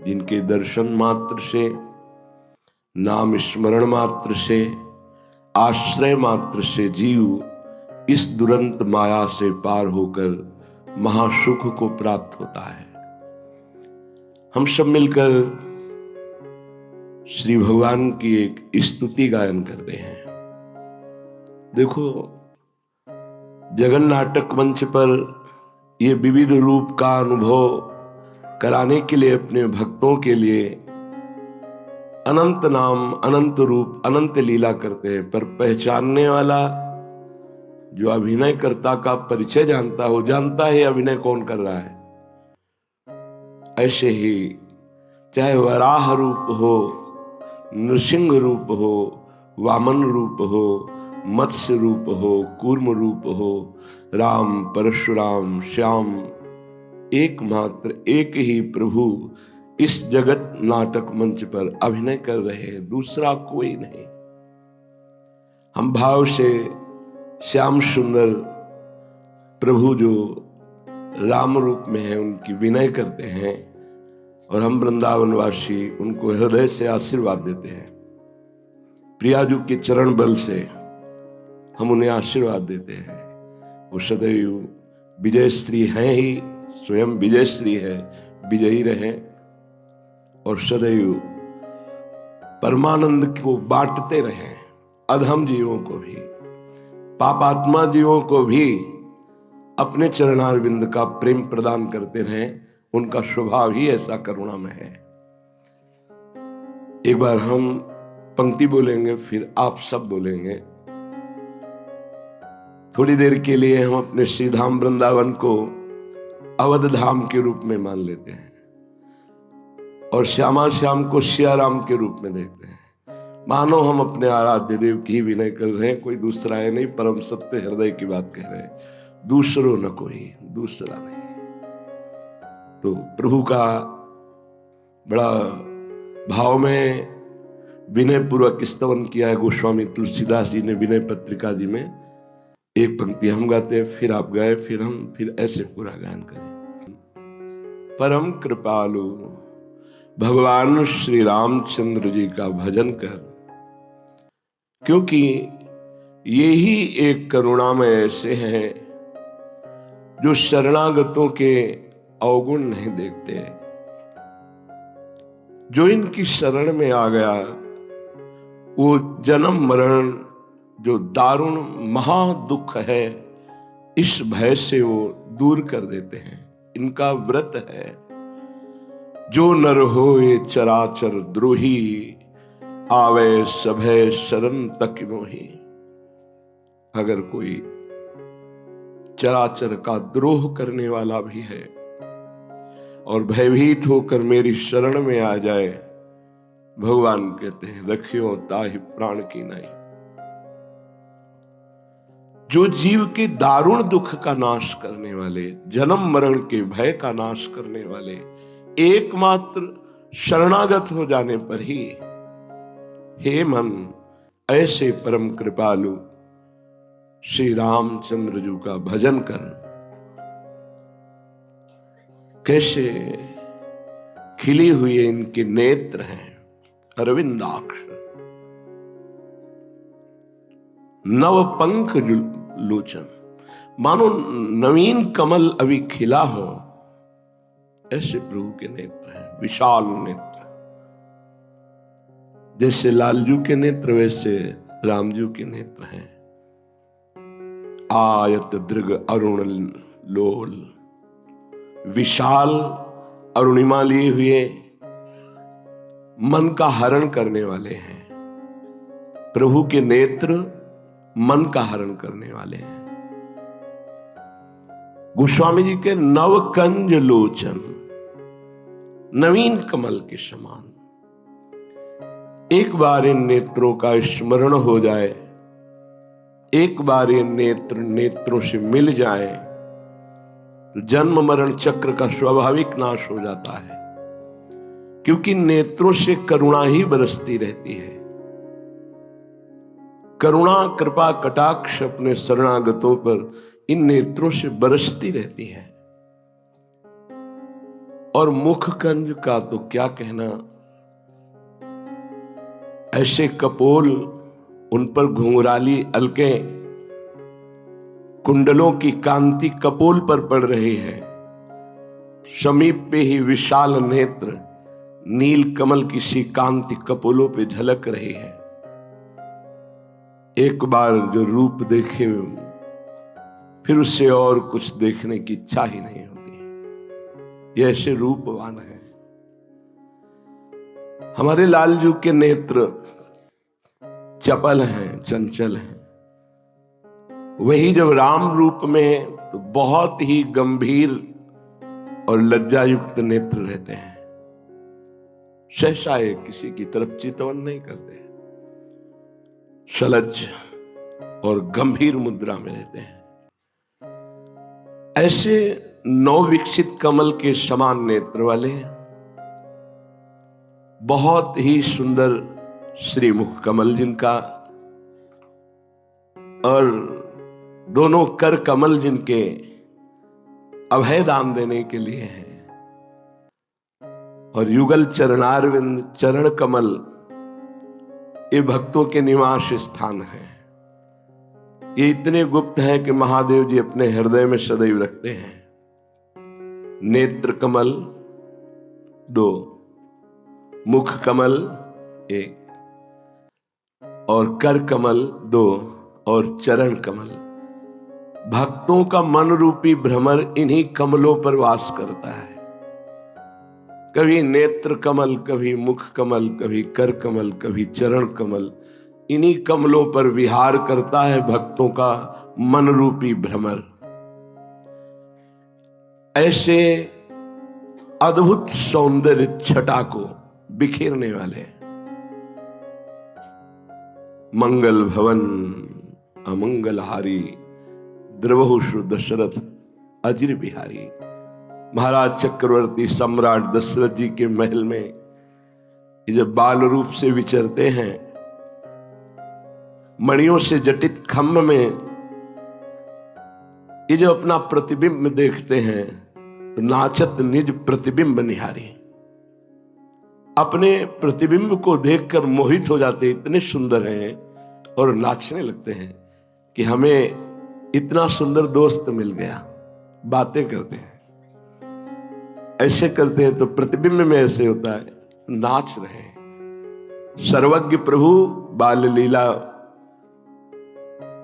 जिनके दर्शन मात्र से, नाम स्मरण मात्र से, आश्रय मात्र से जीव इस दुरंत माया से पार होकर महासुख को प्राप्त होता है। हम सब मिलकर श्री भगवान की एक स्तुति गायन करते हैं। देखो, जगन नाटक मंच पर ये विविध रूप का अनुभव कराने के लिए अपने भक्तों के लिए अनंत नाम, अनंत रूप, अनंत लीला करते हैं, पर पहचानने वाला जो अभिनयकर्ता का परिचय जानता हो, जानता है अभिनय कौन कर रहा है। ऐसे ही चाहे वराह रूप हो, नृसिंह रूप हो, वामन रूप हो, मत्स्य रूप हो, कूर्म रूप हो, राम, परशुराम, श्याम, एकमात्र एक ही प्रभु इस जगत नाटक मंच पर अभिनय कर रहे हैं, दूसरा कोई नहीं। हम भाव से श्याम सुंदर प्रभु जो राम रूप में है उनकी विनय करते हैं, और हम वृंदावनवासी उनको हृदय से आशीर्वाद देते हैं। प्रियाजू के चरण बल से हम उन्हें आशीर्वाद देते हैं। वो सदैव विजय श्री हैं ही, स्वयं विजय श्री है, विजयी रहे और सदैव परमानंद को बांटते रहें। अधम जीवों को भी, पापात्मा जीवों को भी अपने चरणारविंद का प्रेम प्रदान करते रहें। उनका स्वभाव ही ऐसा करुणामय है। एक बार हम पंक्ति बोलेंगे, फिर आप सब बोलेंगे। थोड़ी देर के लिए हम अपने श्री धाम वृंदावन को अवध धाम के रूप में मान लेते हैं और श्यामा श्याम को सियाराम के रूप में देखते हैं। मानो हम अपने आराध्य देव की विनय कर रहे हैं, कोई दूसरा है नहीं, परम सत्य हृदय की बात कह रहे हैं, दूसरो न कोई, दूसरा नहीं। तो प्रभु का बड़ा भाव में विनय पूर्वक स्तवन किया है गोस्वामी तुलसीदास जी ने विनय पत्रिका जी में। एक पंक्ति हम गाते हैं, फिर आप गाए, फिर ऐसे पूरा गायन करें। परम कृपालु भगवान श्री रामचंद्र जी का भजन कर, क्योंकि ये ही एक करुणामय ऐसे हैं जो शरणागतों के अवगुण नहीं देखते। जो इनकी शरण में आ गया वो जन्म मरण जो दारुण महा दुख है, इस भय से वो दूर कर देते हैं। इनका व्रत है, जो नर होए चराचर द्रोही, आवे सभय शरण तक मोही। अगर कोई चराचर का द्रोह करने वाला भी है और भयभीत होकर मेरी शरण में आ जाए, भगवान कहते हैं रखियो ताहि प्राण की नहीं। जो जीव के दारुण दुख का नाश करने वाले, जन्म मरण के भय का नाश करने वाले, एकमात्र शरणागत हो जाने पर ही, हे मन ऐसे परम कृपालु श्री रामचंद्र जी का भजन कर। कैसे खिली हुई इनके नेत्र हैं, अरविंदाक्ष, नव पंख लोचन, मानो नवीन कमल अभी खिला हो, ऐसे प्रभु के नेत्र हैं, विशाल नेत्र। जैसे लालजू के नेत्र वैसे रामजू के नेत्र हैं। आयत दृग अरुण लोल, विशाल अरुणिमा लिए हुए मन का हरण करने वाले हैं। प्रभु के नेत्र मन का हरण करने वाले हैं। गोस्वामी जी के नवकंज लोचन, नवीन कमल के समान। एक बार इन नेत्रों का स्मरण हो जाए, एक बार ये नेत्रों से मिल जाए तो जन्म मरण चक्र का स्वाभाविक नाश हो जाता है, क्योंकि नेत्रों से करुणा ही बरसती रहती है। करुणा कृपा कटाक्ष अपने शरणागतों पर इन नेत्रों से बरसती रहती है। और मुख कंज का तो क्या कहना। ऐसे कपोल, उन पर घुंघराली अलकें, कुंडलों की कांति कपोल पर पड़ रही है। समीप पे ही विशाल नेत्र, नील कमल की सी कांति कपोलों पे झलक रही है। एक बार जो रूप देखे फिर उससे और कुछ देखने की इच्छा ही नहीं होती। ये ऐसे रूपवान है। हमारे लालजू के नेत्र चपल हैं, चंचल हैं। वही जब राम रूप में तो बहुत ही गंभीर और लज्जायुक्त नेत्र रहते हैं। सहसा किसी की तरफ चितवन नहीं करते, सलज्ज और गंभीर मुद्रा में रहते हैं। ऐसे नवविकसित कमल के समान नेत्र वाले बहुत ही सुंदर श्रीमुख कमल जिनका, और दोनों कर कमल जिनके अभय दान देने के लिए हैं, और युगल चरणारविंद चरण कमल ये भक्तों के निवास स्थान है। ये इतने गुप्त हैं कि महादेव जी अपने हृदय में सदैव रखते हैं। नेत्र कमल 2, मुख कमल 1, और कर कमल 2, और चरण कमल। भक्तों का मन रूपी भ्रमर इन्हीं कमलों पर वास करता है। कभी नेत्र कमल, कभी मुख कमल, कभी कर कमल, कभी चरण कमल, इन्हीं कमलों पर विहार करता है भक्तों का मन रूपी भ्रमर। ऐसे अद्भुत सौंदर्य छटा को बिखेरने वाले मंगल भवन अमंगलहारी द्रवहुषु दशरथ अजिर बिहारी। महाराज चक्रवर्ती सम्राट दशरथ जी के महल में ये जब बाल रूप से विचरते हैं, मणियों से जटित खम्भ में ये जो अपना प्रतिबिंब देखते हैं तो नाचत निज प्रतिबिंब निहारी। अपने प्रतिबिंब को देखकर मोहित हो जाते, इतने सुंदर हैं, और नाचने लगते हैं कि हमें इतना सुंदर दोस्त मिल गया। बातें करते हैं, ऐसे करते हैं तो प्रतिबिंब में ऐसे होता है, नाच रहे। सर्वज्ञ प्रभु बाल लीला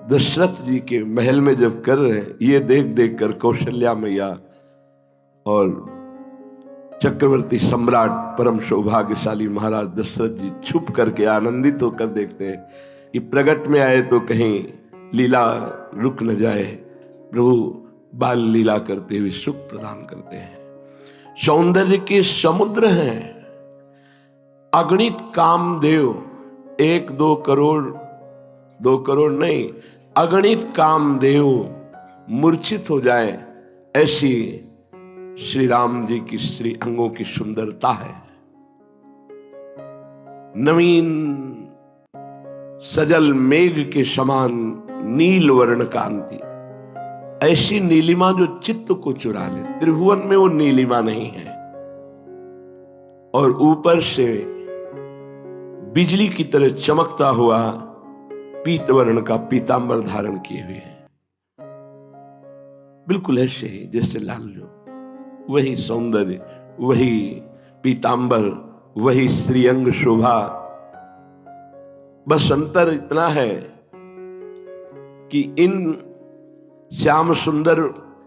दशरथ जी के महल में जब कर रहे हैं, ये देख देख कर कौशल्या मैया और चक्रवर्ती सम्राट परम सौभाग्यशाली महाराज दशरथ जी छुप करके आनंदित होकर देखते हैं कि प्रगट में आए तो कहीं लीला रुक न जाए। प्रभु बाल लीला करते हुए सुख प्रदान करते हैं। सौंदर्य के समुद्र हैं, अगणित कामदेव, 1-2 करोड़, 2 करोड़ नहीं, अगणित कामदेव मूर्छित हो जाए, ऐसी श्री राम जी की श्री अंगों की सुंदरता है। नवीन सजल मेघ के समान नील वर्ण कांति, ऐसी नीलिमा जो चित्त को चुरा ले। त्रिभुवन में वो नीलिमा नहीं है, और ऊपर से बिजली की तरह चमकता हुआ पीत वर्ण का पीतांबर धारण किए हुए है। बिल्कुल ऐसे ही जैसे लालजू, वही सौंदर्य, वही पीतांबर, वही श्रीअंग शोभा। बस अंतर इतना है कि इन श्याम सुंदर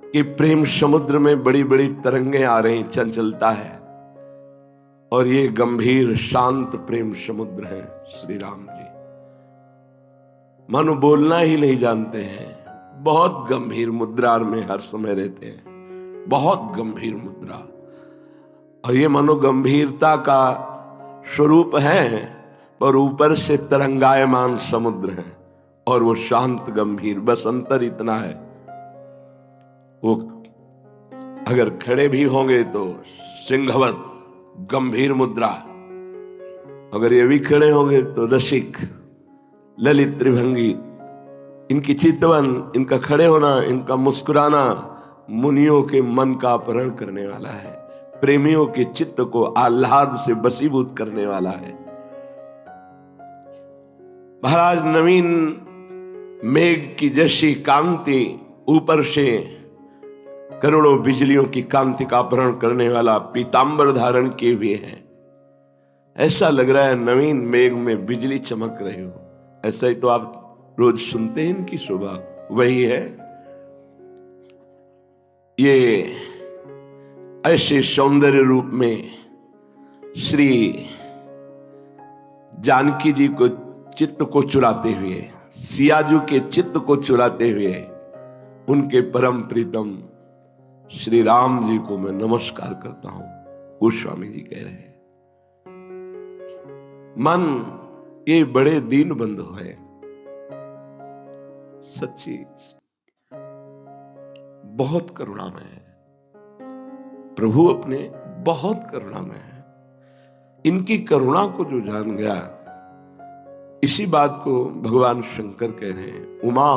के प्रेम समुद्र में बड़ी बड़ी तरंगें आ रही, चंचलता है, और ये गंभीर शांत प्रेम समुद्र है श्री राम जी। मानो बोलना ही नहीं जानते हैं, बहुत गंभीर मुद्रा में हर समय रहते हैं, बहुत गंभीर मुद्रा। और ये मानो गंभीरता का स्वरूप है, पर ऊपर से तरंगायमान समुद्र है, और वो शांत गंभीर। बस अंतर इतना है, वो अगर खड़े भी होंगे तो सिंहवत गंभीर मुद्रा, अगर ये भी खड़े होंगे तो रसिक ललित त्रिभंगी। इनकी चितवन, इनका खड़े होना, इनका मुस्कुराना मुनियों के मन का अपहरण करने वाला है। प्रेमियों के चित्त को आह्लाद से बसीभूत करने वाला है। महाराज नवीन मेघ की जैसी कांति ऊपर से करोड़ों बिजलियों की कांति का अपहरण करने वाला पीतांबर धारण किए हुए हैं। ऐसा लग रहा है नवीन मेघ में बिजली चमक रही हो। ऐसा ही तो आप रोज सुनते हैं इनकी शोभा, वही है। ये ऐसे सौंदर्य रूप में श्री जानकी जी को चित्त को चुराते हुए, सियाजू के चित्त को चुराते हुए उनके परम प्रीतम श्री राम जी को मैं नमस्कार करता हूं। गोस्वामी जी कह रहे हैं, मन ये बड़े दीन बंधु है, सच्ची बहुत करुणामय है। प्रभु अपने बहुत करुणामय है। इनकी करुणा को जो जान गया, इसी बात को भगवान शंकर कह रहे हैं, उमा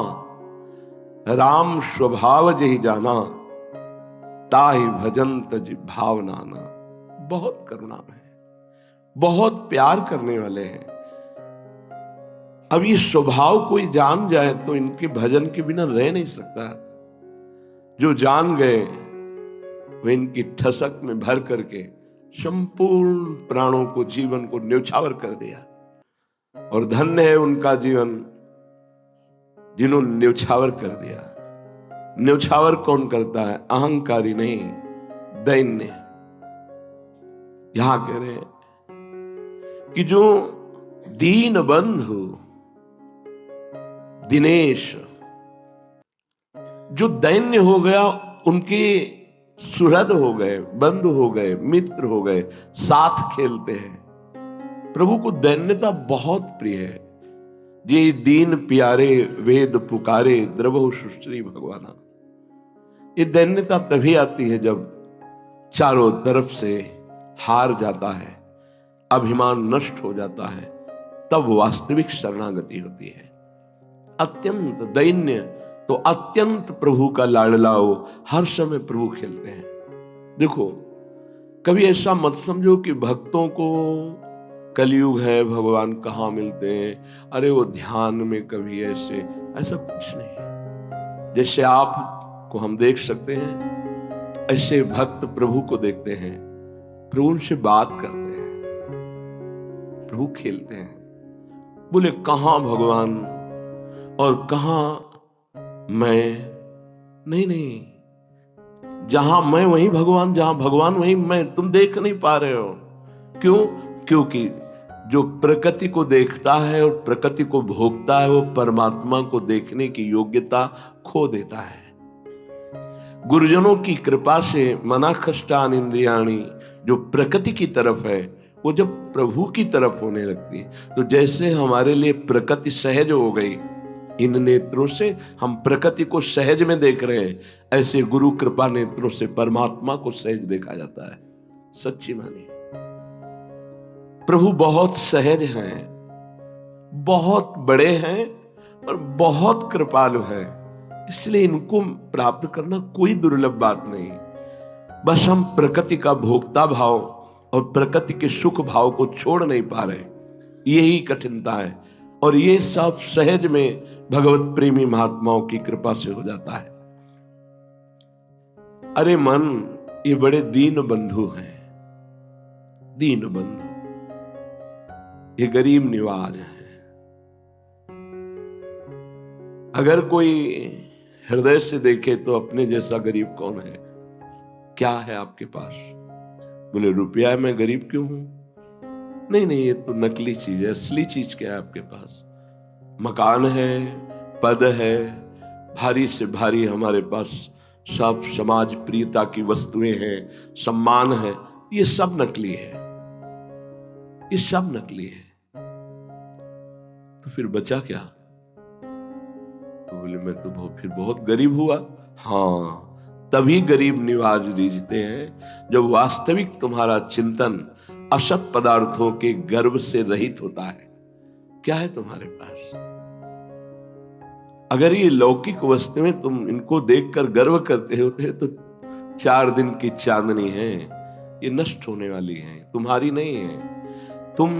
राम स्वभाव जही जाना, ताहि भजंत भावनाना। बहुत करुणामय है, बहुत प्यार करने वाले हैं। अब ये स्वभाव कोई जान जाए तो इनके भजन के बिना रह नहीं सकता। जो जान गए वे इनकी ठसक में भर करके संपूर्ण प्राणों को, जीवन को न्यौछावर कर दिया। और धन्य है उनका जीवन जिन्होंने न्यौछावर कर दिया। न्यौछावर कौन करता है? अहंकारी नहीं, दैन्य। यहां कह रहे हैं कि जो दीन बंधु दिनेश, जो दैन्य हो गया, उनके सुहृद हो गए, बंधु हो गए, मित्र हो गए, साथ खेलते हैं। प्रभु को दैन्यता बहुत प्रिय है। जे दीन प्यारे वेद पुकारे, द्रवहु सुश्री भगवाना। ये दैन्यता तभी आती है जब चारों तरफ से हार जाता है, अभिमान नष्ट हो जाता है, तब वास्तविक शरणागति होती है। अत्यंत दैन्य तो अत्यंत प्रभु का लाडला हो, हर समय प्रभु खेलते हैं। देखो, कभी ऐसा मत समझो कि भक्तों को कलयुग है, भगवान कहाँ मिलते हैं, अरे वो ध्यान में कभी ऐसा कुछ नहीं। जैसे आप को हम देख सकते हैं, ऐसे भक्त प्रभु को देखते हैं, प्रभु उनसे बात करते हैं, प्रभु खेलते हैं। बोले कहां भगवान और कहां मैं? नहीं, जहां मैं वहीं भगवान, जहां भगवान वहीं मैं। तुम देख नहीं पा रहे हो। क्यों? क्योंकि जो प्रकृति को देखता है और प्रकृति को भोगता है, वो परमात्मा को देखने की योग्यता खो देता है। गुरुजनों की कृपा से मना कष्टान इंद्रियाणी, जो प्रकृति की तरफ है, वो जब प्रभु की तरफ होने लगती है, तो जैसे हमारे लिए प्रकृति सहज हो गई, इन नेत्रों से हम प्रकृति को सहज में देख रहे हैं, ऐसे गुरु कृपा नेत्रों से परमात्मा को सहज देखा जाता है। सच्ची मानी, प्रभु बहुत सहज हैं, बहुत बड़े हैं और बहुत कृपालु हैं। इसलिए इनको प्राप्त करना कोई दुर्लभ बात नहीं। बस हम प्रकृति का भोक्ता भाव और प्रकृति के सुख भाव को छोड़ नहीं पा रहे, यही कठिनता है। और ये सब सहज में भगवत प्रेमी महात्माओं की कृपा से हो जाता है। अरे मन, ये बड़े दीन बंधु हैं, दीन बंधु, ये गरीब निवाज है। अगर कोई हृदय से देखे तो अपने जैसा गरीब कौन है? क्या है आपके पास? बोले रुपया है, मैं गरीब क्यों हूं? नहीं, ये तो नकली चीज है। असली चीज क्या है आपके पास? मकान है, पद है, भारी से भारी हमारे पास सब समाज प्रियता की वस्तुएं हैं, सम्मान है, ये सब नकली है, ये सब नकली है। तो फिर बचा क्या? तो बोले मैं तो फिर बहुत गरीब हुआ। हाँ, तभी गरीब निवाज रीझते हैं जब वास्तविक तुम्हारा चिंतन असत पदार्थों के गर्व से रहित होता है। क्या है तुम्हारे पास? अगर ये लौकिक वस्तुएं तुम इनको देखकर गर्व करते होते तो 4 दिन की चांदनी है, ये नष्ट होने वाली हैं, तुम्हारी नहीं है। तुम